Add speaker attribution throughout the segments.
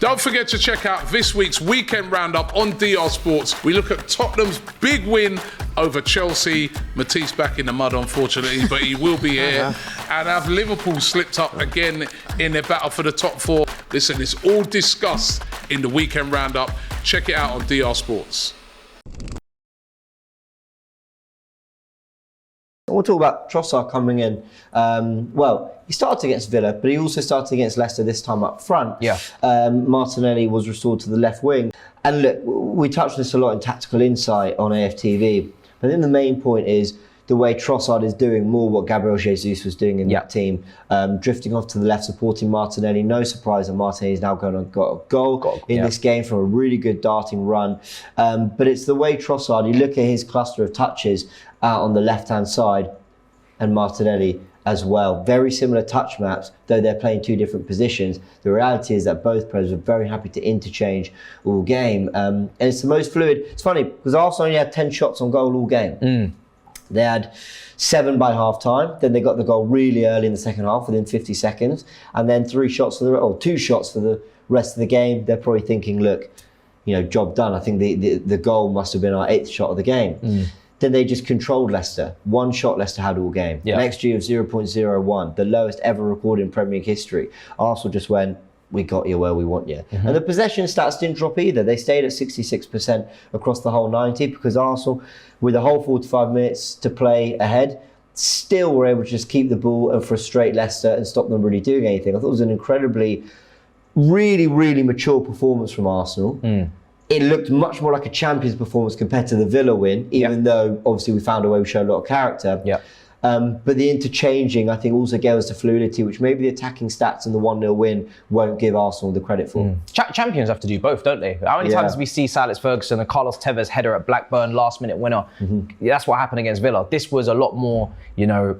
Speaker 1: Don't forget to check out this week's Weekend Roundup on DR Sports. We look at Tottenham's big win over Chelsea. Matisse back in the mud, unfortunately, but he will be here. And have Liverpool slipped up again in their battle for the top four? Listen, it's all discussed in the Weekend Roundup. Check it out on DR Sports.
Speaker 2: We'll talk about Trossard coming in. He started against Villa, but he also started against Leicester, this time up front. Martinelli was restored to the left wing. And look, we touched on this a lot in Tactical Insight on AFTV. But I think the main point is the way Trossard is doing more what Gabriel Jesus was doing in that team, drifting off to the left, supporting Martinelli. No surprise that Martinelli is now got a goal in this game from a really good darting run. But it's the way Trossard, you look at his cluster of touches out on the left-hand side, and Martinelli as well. Very similar touch maps, though they're playing two different positions. The reality is that both players were very happy to interchange all game. And it's the most fluid. It's funny, because Arsenal only had 10 shots on goal all game. They had 7 by half time. Then they got the goal really early in the second half, within 50 seconds. And then 2 shots for the rest of the game. They're probably thinking, look, job done. I think the goal must have been our 8th shot of the game. Then they just controlled Leicester. 1 shot Leicester had all game. An XG of 0.01, the lowest ever recorded in Premier League history. Arsenal just went, we got you where we want you. And the possession stats didn't drop either. They stayed at 66% across the whole 90, because Arsenal, with a whole 45 minutes to play ahead, still were able to just keep the ball and frustrate Leicester and stop them really doing anything. I thought it was an incredibly, really, really mature performance from Arsenal. It looked much more like a Champions performance compared to the Villa win, even though obviously we found a way, we showed a lot of character. But the interchanging, I think, also gave us the fluidity, which maybe the attacking stats and the 1-0 win won't give Arsenal the credit for.
Speaker 3: Champions have to do both, don't they? How many times we see Sir Alex Ferguson and Carlos Tevez header at Blackburn, last-minute winner? That's what happened against Villa. This was a lot more,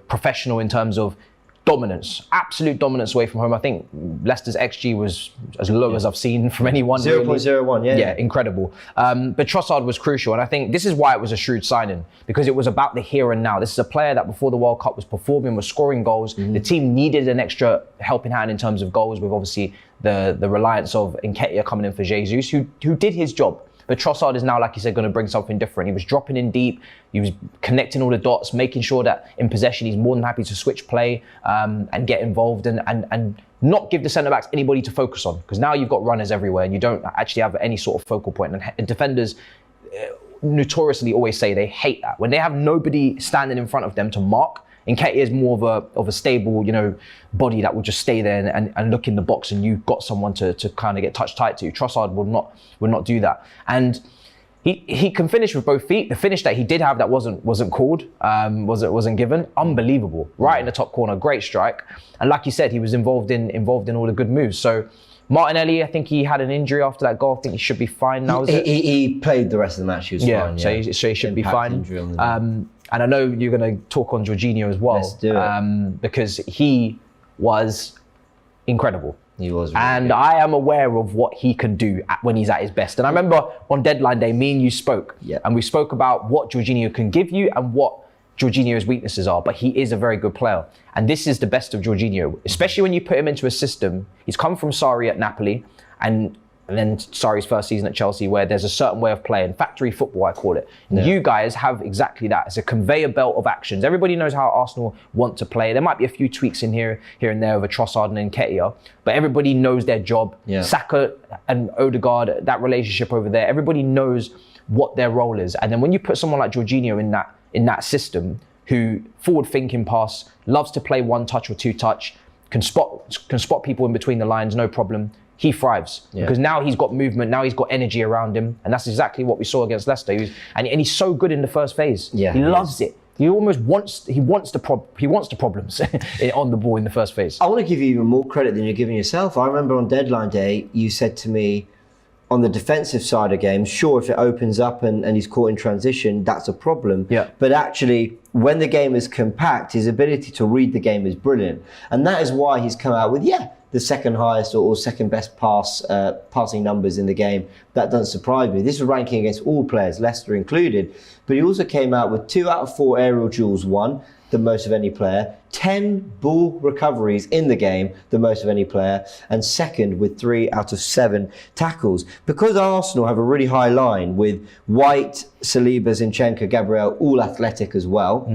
Speaker 3: professional in terms of dominance, absolute dominance away from home. I think Leicester's XG was as low as I've seen from anyone.
Speaker 2: 0.01,
Speaker 3: Yeah, incredible. But Trossard was crucial, and I think this is why it was a shrewd signing, because it was about the here and now. This is a player that before the World Cup was performing, was scoring goals. The team needed an extra helping hand in terms of goals, with obviously the reliance of Nketiah coming in for Jesus, who did his job. But Trossard is now, like you said, going to bring something different. He was dropping in deep. He was connecting all the dots, making sure that in possession, he's more than happy to switch play and get involved and not give the centre-backs anybody to focus on. Because now you've got runners everywhere and you don't actually have any sort of focal point. And defenders notoriously always say they hate that. When they have nobody standing in front of them to mark, Nketiah is more of a stable, body that will just stay there and look in the box, and you've got someone to kind of get touch tight to. Trossard would not do that, and he can finish with both feet. The finish that he did have that wasn't called, wasn't given. Unbelievable, right in the top corner, great strike, and like you said, he was involved in all the good moves. So Martinelli, I think he had an injury after that goal. I think he should be fine now.
Speaker 2: He played the rest of the match. He was fine.
Speaker 3: So he should be fine. And I know you're going to talk on Jorginho as well. Let's do it. Because he was incredible.
Speaker 2: He was really
Speaker 3: and
Speaker 2: good.
Speaker 3: I am aware of what he can do when he's at his best. And I remember on deadline day, me and you spoke. And we spoke about what Jorginho can give you and what Jorginho's weaknesses are. But he is a very good player. And this is the best of Jorginho, especially when you put him into a system. He's come from Sarri at Napoli and then Sarri's first season at Chelsea, where there's a certain way of playing, factory football, I call it. You guys have exactly that. It's a conveyor belt of actions. Everybody knows how Arsenal want to play. There might be a few tweaks in here and there over Trossard and Nketiah, but everybody knows their job. Saka and Odegaard, that relationship over there, everybody knows what their role is. And then when you put someone like Jorginho in that system, who forward-thinking pass, loves to play 1 touch or 2 touch, can spot people in between the lines, no problem. He thrives because now he's got movement, now he's got energy around him, and that's exactly what we saw against Leicester. And he's so good in the first phase. He loves it. He almost wants the problems on the ball in the first phase.
Speaker 2: I want to give you even more credit than you're giving yourself. I remember on deadline day, you said to me, on the defensive side of games, sure, if it opens up and he's caught in transition, that's a problem. But actually, when the game is compact, his ability to read the game is brilliant. And that is why he's come out with, the second highest or second best passing numbers in the game. That doesn't surprise me. This is ranking against all players, Leicester included. But he also came out with 2 out of 4 aerial duels won, the most of any player, 10 ball recoveries in the game, the most of any player, and second with 3 out of 7 tackles. Because Arsenal have a really high line with White, Saliba, Zinchenko, Gabriel, all athletic as well,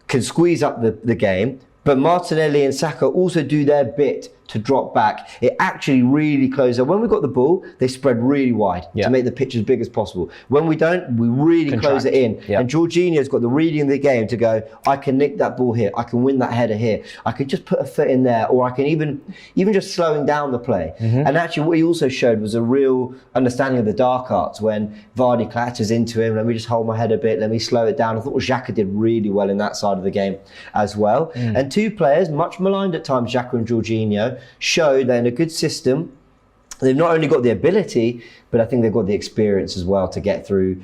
Speaker 2: can squeeze up the game, but Martinelli and Saka also do their bit to drop back. It actually really closes up. When we got the ball, they spread really wide to make the pitch as big as possible. When we don't, we really close it in. And Jorginho's got the reading of the game to go, I can nick that ball here, I can win that header here, I could just put a foot in there, or I can even just slowing down the play. And actually what he also showed was a real understanding of the dark arts when Vardy clatters into him, let me just hold my head a bit, let me slow it down. I thought Xhaka did really well in that side of the game as well. And 2 players, much maligned at times, Xhaka and Jorginho, showed that in a good system, they've not only got the ability, but I think they've got the experience as well to get through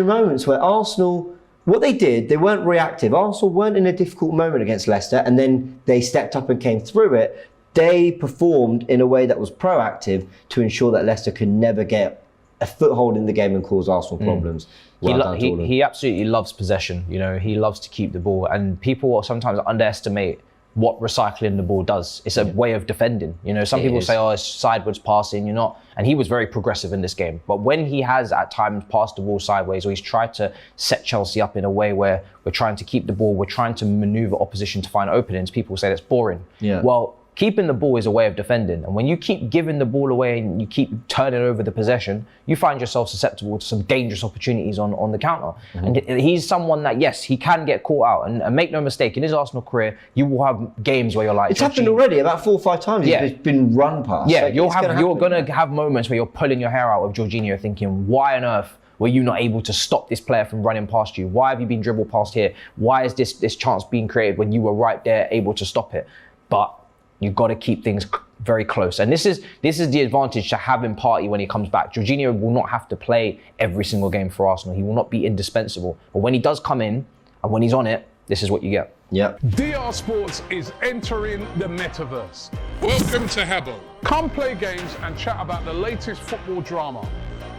Speaker 2: moments where Arsenal, what they did, they weren't reactive. Arsenal weren't in a difficult moment against Leicester, and then they stepped up and came through it. They performed in a way that was proactive to ensure that Leicester could never get a foothold in the game and cause Arsenal problems.
Speaker 3: He absolutely loves possession. You know, he loves to keep the ball, and people sometimes underestimate what recycling the ball does. It's a way of defending. You know, some people say, oh, it's sideways passing, you're not. And he was very progressive in this game. But when he has at times passed the ball sideways, or he's tried to set Chelsea up in a way where we're trying to keep the ball, we're trying to maneuver opposition to find openings, people say that's boring. Well, keeping the ball is a way of defending. And when you keep giving the ball away and you keep turning over the possession, you find yourself susceptible to some dangerous opportunities on the counter. And he's someone that, yes, he can get caught out. And make no mistake, in his Arsenal career, you will have games where you're like...
Speaker 2: It's happened already, about 4 or 5 times. He's been run past.
Speaker 3: Yeah, you're going to have moments where you're pulling your hair out of Jorginho thinking, why on earth were you not able to stop this player from running past you? Why have you been dribbled past here? Why is this chance being created when you were right there able to stop it? But you've got to keep things very close. And this is the advantage to having Partey when he comes back. Jorginho will not have to play every single game for Arsenal. He will not be indispensable. But when he does come in, and when he's on it, this is what you get.
Speaker 1: DR Sports is entering the metaverse. Welcome to Habbo. Come play games and chat about the latest football drama.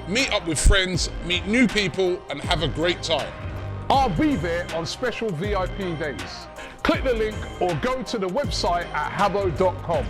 Speaker 1: Meet up with friends, meet new people, and have a great time. I'll be there on special VIP days. Click the link or go to the website at habbo.com.